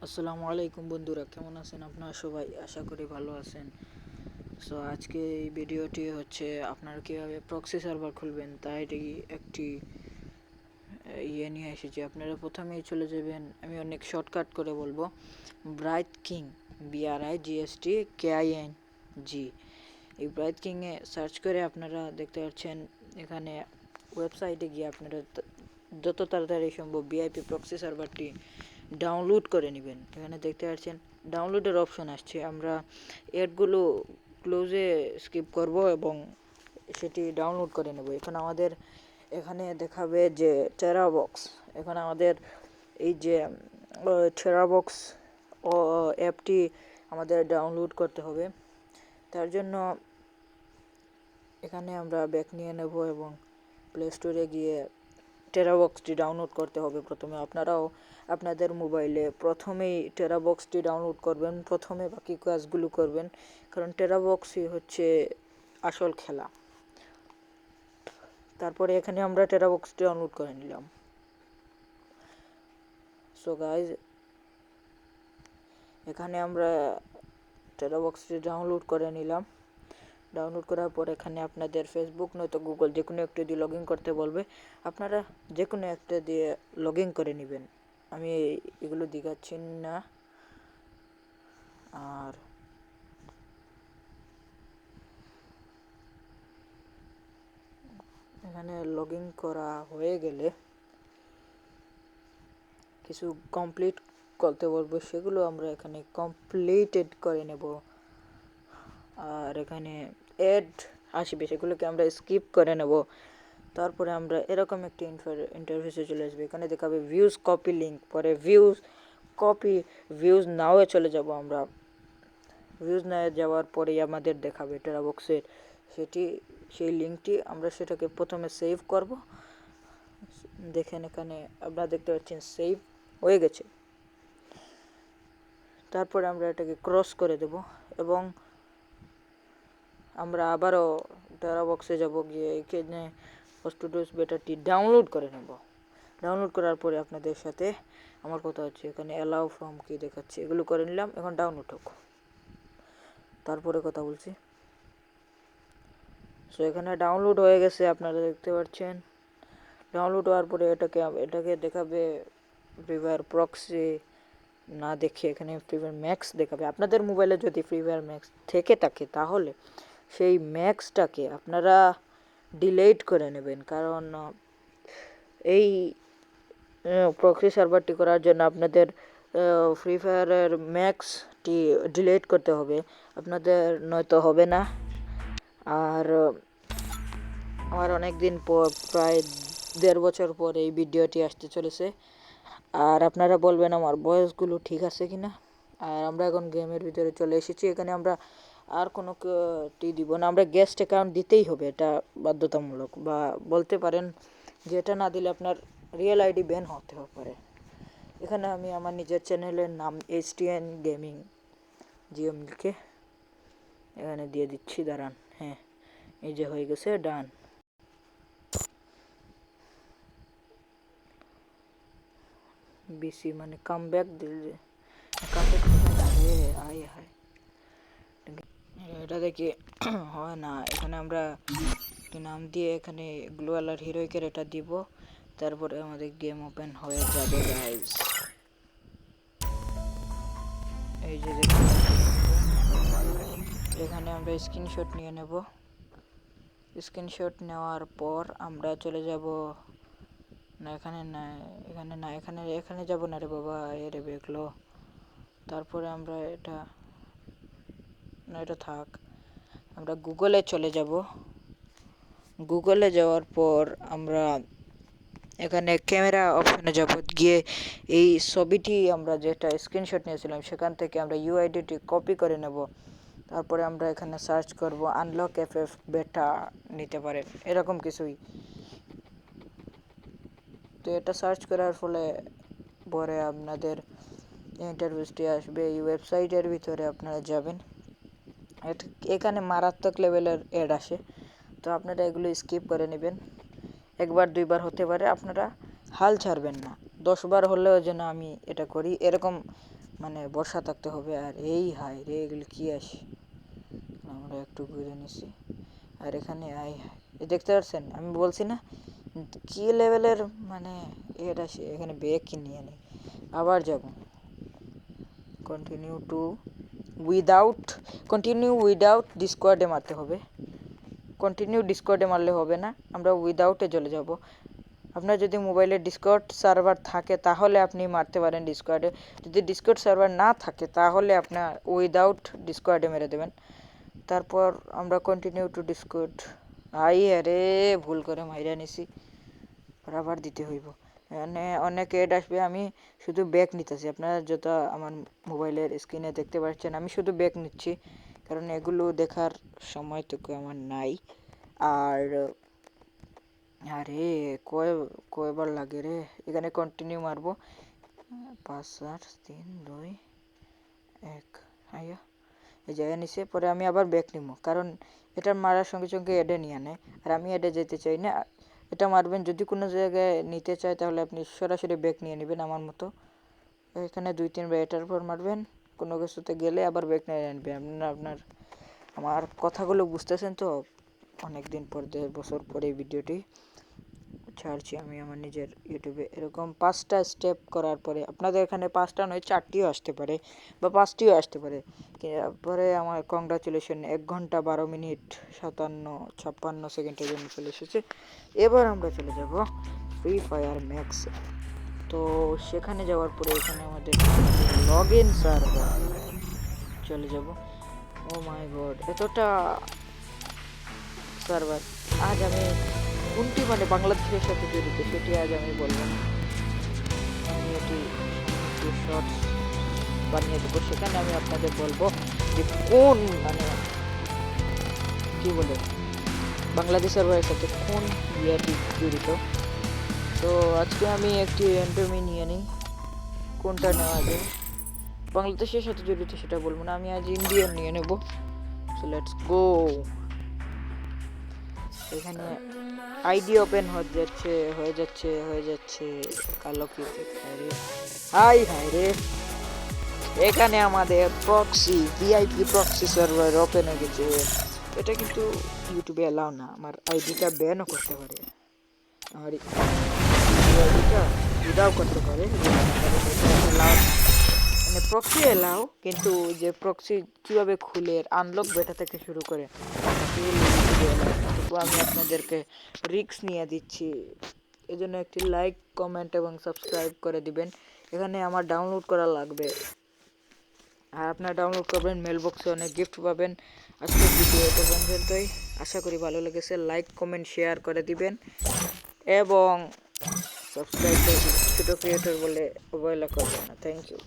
আসসালামু আলাইকুম বন্ধুরা, কেমন আছেন আপনারা সবাই? আশা করি ভালো আছেন। সো আজকে এই ভিডিওটি হচ্ছে আপনারা কীভাবে প্রক্সি সার্ভার খুলবেন তাই একটি নিয়ে এসেছি। আপনারা প্রথমেই চলে যাবেন, আমি অনেক শর্টকাট করে বলবো, ব্রাইট কিং, BRIGSTKING, এই ব্রাইট কিংয়ে সার্চ করে আপনারা দেখতে পাচ্ছেন এখানে ওয়েবসাইটে গিয়ে আপনারা যত তাড়াতাড়ি সম্ভব ভিআইপি প্রক্সি সার্ভারটি ডাউনলোড করে নেবেন। এখানে দেখতে পাচ্ছেন ডাউনলোডের অপশন আসছে। আমরা অ্যাডগুলো ক্লোজে স্কিপ করব এবং সেটি ডাউনলোড করে নেব। এখানে দেখাবে যে টেরাবক্স, এখানে আমাদের এই যে টেরাবক্স অ্যাপটি আমাদের ডাউনলোড করতে হবে। তার জন্য এখানে আমরা ব্যাক নিয়ে নেব এবং প্লে স্টোরে গিয়ে টেরাবক্সটি ডাউনলোড করতে হবে। প্রথমে আপনারাও আপনাদের মোবাইলে প্রথমেই টেরাবক্সটি ডাউনলোড করবেন, প্রথমে বাকি কাজগুলো করবেন, কারণ টেরাবক্সই হচ্ছে আসল খেলা। তারপরে এখানে আমরা টেরাবক্সটি ডাউনলোড করে নিলাম। সো গাইজ, এখানে আমরা টেরাবক্সটি ডাউনলোড করে নিলাম। ডাউনলোড করার পর এখানে আপনাদের ফেসবুক নয়তো গুগল যে কোনো একটা দিয়ে লগ ইন করতে বলবে, আপনারা যে কোনো একটা দিয়ে লগ ইন করে নেবেন। আমি এগুলো দেখাচ্ছি না। আর এখানে লগ ইন করা হয়ে গেলে কিছু কমপ্লিট করতে বলবো, সেগুলো আমরা এখানে কমপ্লিটেড করে নেব। আর এখানে অ্যাড আসবে, সেগুলোকে আমরা স্কিপ করে নেব। তারপরে আমরা এরকম একটি ইন্টারফেসে চলে আসবে। এখানে দেখাবে ভিউজ কপি লিঙ্ক, পরে ভিউজ নাও চলে যাব। আমরা ভিউজ নাও যাওয়ার পরেই আমাদের দেখাবে টেরাবক্সের সেই লিঙ্কটি। আমরা সেটাকে প্রথমে সেভ করব। দেখেন এখানে আপনারা দেখতে পাচ্ছেন সেভ হয়ে গেছে। তারপরে আমরা এটাকে ক্রস করে দেব এবং আমরা আবারও টেরাবক্সে যাব, গিয়ে এখানে হোস্টডোজ বেটাটি ডাউনলোড করে নেব। ডাউনলোড করার পরে আপনাদের সাথে আমার কথা হচ্ছে, এখানে অ্যালাউ ফ্রম কি দেখাচ্ছে, এগুলো করে নিলাম। এখন ডাউনলোড হোক, তারপরে কথা বলছি। সো এখানে ডাউনলোড হয়ে গেছে, আপনারা দেখতে পাচ্ছেন। ডাউনলোড হওয়ার পরে এটাকে দেখাবে ফ্রি ফায়ার প্রক্সি না দেখে এখানে ফ্রি ফায়ার ম্যাক্স দেখাবে। আপনাদের মোবাইলে যদি ফ্রি ফায়ার ম্যাক্স থেকে থাকে তাহলে সেই ম্যাক্সটাকে আপনারা ডিলিট করে নেবেন, কারণ এই প্রক্সি সার্ভারটি করার জন্য আপনাদের ফ্রি ফায়ারের ম্যাক্সটি ডিলিট করতে হবে, আপনাদের নয়তো হবে না। আর আমার অনেক দিন পর, প্রায় 1.5 বছর পর এই ভিডিওটি আসতে চলেছে। আর আপনারা বলবেন আমার ভয়েসগুলো ঠিক আছে কিনা। আর আমরা এখন গেমের ভিতরে চলে এসেছি। এখানে আমরা আর কোনো দিব না, আমরা গেস্ট অ্যাকাউন্ট দিতেই হবে, এটা বাধ্যতামূলক। বা বলতে পারেন যে এটা না দিলে আপনার রিয়েল আইডি ব্যান হতে পারে। এখানে আমি আমার নিজের চ্যানেলের নাম HTN গেমিং জিএম লিখে এখানে দিয়ে দিচ্ছি। দাঁড়ান, হ্যাঁ, এই যে হয়ে গেছে, ডান। বিসি মানে কামব্যাক দিলে এটা দেখি হয় না। এখানে আমরা নাম দিয়ে এখানে গ্লোয়ালার হিরোইকের এটা দিব, তারপরে আমাদের গেম ওপেন হয়ে যাবে গাইস। এই যে এখানে আমরা স্ক্রিনশট নিয়ে নেব। স্ক্রিনশট নেওয়ার পর আমরা চলে যাব না, এখানে যাব না রে বাবা, এরে দেখলো। তারপরে আমরা এটা থাক, আমরা গুগলে চলে যাব। গুগলে যাওয়ার পর আমরা এখানে ক্যামেরা অপশনে যাব, গিয়ে এই ছবিটি আমরা যেটা স্ক্রিনশট নিয়েছিলাম সেখান থেকে আমরা ইউআইডিটি কপি করে নেব। তারপরে আমরা এখানে সার্চ করব আনলক FF বেটা নিতে পারে, এরকম কিছুই। তো এটা সার্চ করার ফলে পরে আপনাদের ইন্টারভিউটি আসবে। এই ওয়েবসাইটের ভিতরে আপনারা যাবেন, এখানে মারাত্মক লেভেলের অ্যাড আসে, তো আপনারা এগুলো স্কিপ করে নেবেন। 1 বার 2 বার হতে পারে, আপনারা হাল ছাড়বেন না। 10 বার হলেও যেন আমি এটা করি, এরকম মানে বর্ষা থাকতে হবে। আর এই হাই রে, এগুলো কি আসে, আমরা একটু ঘুরে নিছি। আর এখানে আই দেখতে পাচ্ছেন, আমি বলছি না কি লেভেলের মানে এটা, সে এখানে ব্যাগ কিনিয়ে নেই, আবার যাব। কন্টিনিউ উইদাউট ডিসকর্ডে মারতে হবে। কন্টিনিউ ডিসকর্ডে মারলে হবে না, আমরা উইদাউটে চলে যাব। আপনার যদি মোবাইলে ডিসকর্ড সার্ভার থাকে তাহলে আপনি মারতে পারেন ডিসকর্ডে। যদি ডিসকর্ড সার্ভার না থাকে তাহলে আপনার উইদাউট ডিসকর্ডে মেরে দেবেন। তারপর আমরা কন্টিনিউ টু ডিসকর্ড। আরে ভুল করে মাইরা নিছি, আবার দিতে হইব। মানে অনেক এড আসবে, আমি শুধু ব্যাক নিতেছি। আপনারা যত আমার মোবাইলের স্ক্রিনে দেখতে পাচ্ছেন, আমি শুধু ব্যাক নিচ্ছি, কারণ এগুলো দেখার সময় তো আমার নাই। আর আরে কয়বার লাগে রে, এখানে কন্টিনিউ মারবো। 5 4 3 2 1 আয়া এই জায়গায় নিচে। পরে আমি আবার ব্যাক নিব, কারণ এটা মারার সঙ্গে সঙ্গে এডে নিয়ে নেয়, আর আমি এডে যেতে চাই না। এটা মারবেন যদি কোনো জায়গায় নিতে চায় তাহলে আপনি সরাসরি ব্যাক নিয়ে নেবেন আমার মতো। এখানে 2-3 বার এটার পর মারবেন, কোনো কিছুতে গেলে আবার ব্যাক নিয়ে নেবেন। আপনার আমার কথাগুলো বুঝতেছেন তো? অনেক দিন পর, 1.5 বছর পরে এই ভিডিওটি ছাড়ছি আমি আমার নিজের ইউটিউবে। এরকম 5টা স্টেপ করার পরে আপনাদের এখানে 5টা নয় 4টিও আসতে পারে বা 5টিও আসতে পারে। পরে আমার কংগ্রাচুলেশন, 1 ঘন্টা 12 মিনিট 56 সেকেন্ডের জন্য চলে এসেছে। এবার আমরা চলে যাব ফ্রি ফায়ার ম্যাক্স। তো সেখানে যাওয়ার পরে এখানে আমাদের লগ ইন সার্ভার চলে যাব। ও মাই গড, এতটা সার্ভার। আজ আমি কোনটি মানে বাংলাদেশের সাথে জড়িত সেটি আজ আমি বলবো না, আমি এটি শর্টস বানিয়ে দেবো, সেখানে আমি আপনাদের বলবো যে কোন মানে কি বলে বাংলাদেশ সার্ভারের সাথে কোন ইয়েটি জড়িত। তো আজকে আমি একটি র্যান্ডমই নিয়ে নিই, কোনটা নেওয়া যায়। বাংলাদেশের সাথে জড়িত সেটা বলবো না, আমি আজ ইন্ডিয়ান নিয়ে নেব। So let's go. এখানে আইডি ওপেন হয়ে যাচ্ছে কালো কি হাই রে, এখানে আমাদের proxy VIP proxy server open হয়ে গেছে। এটা কিন্তু ইউটিউবে অ্যালাউ না, আমার আইডিটা ব্যানও করতে পারে, আমার আইডিটা উইদাও করতে পারে। মানে প্রক্সি এলাও, কিন্তু যে প্রক্সি কীভাবে খুলে আনলক বেটা থেকে শুরু করে তবু আমি আপনাদেরকে রিস্ক নিয়ে দিচ্ছি। এজন্য একটি লাইক, কমেন্ট এবং সাবস্ক্রাইব করে দিবেন। এখানে আমার ডাউনলোড করা লাগবে, আর আপনারা ডাউনলোড করবেন, মেল বক্সে অনেক গিফট পাবেন। আজকের ভিডিও এটা পর্যন্তই, আশা করি ভালো লেগেছে। লাইক, কমেন্ট, শেয়ার করে দিবেন এবং সাবস্ক্রাইব করে ছোটো ক্রিয়েটর বলে অবহেলা করবেন না। Thank you.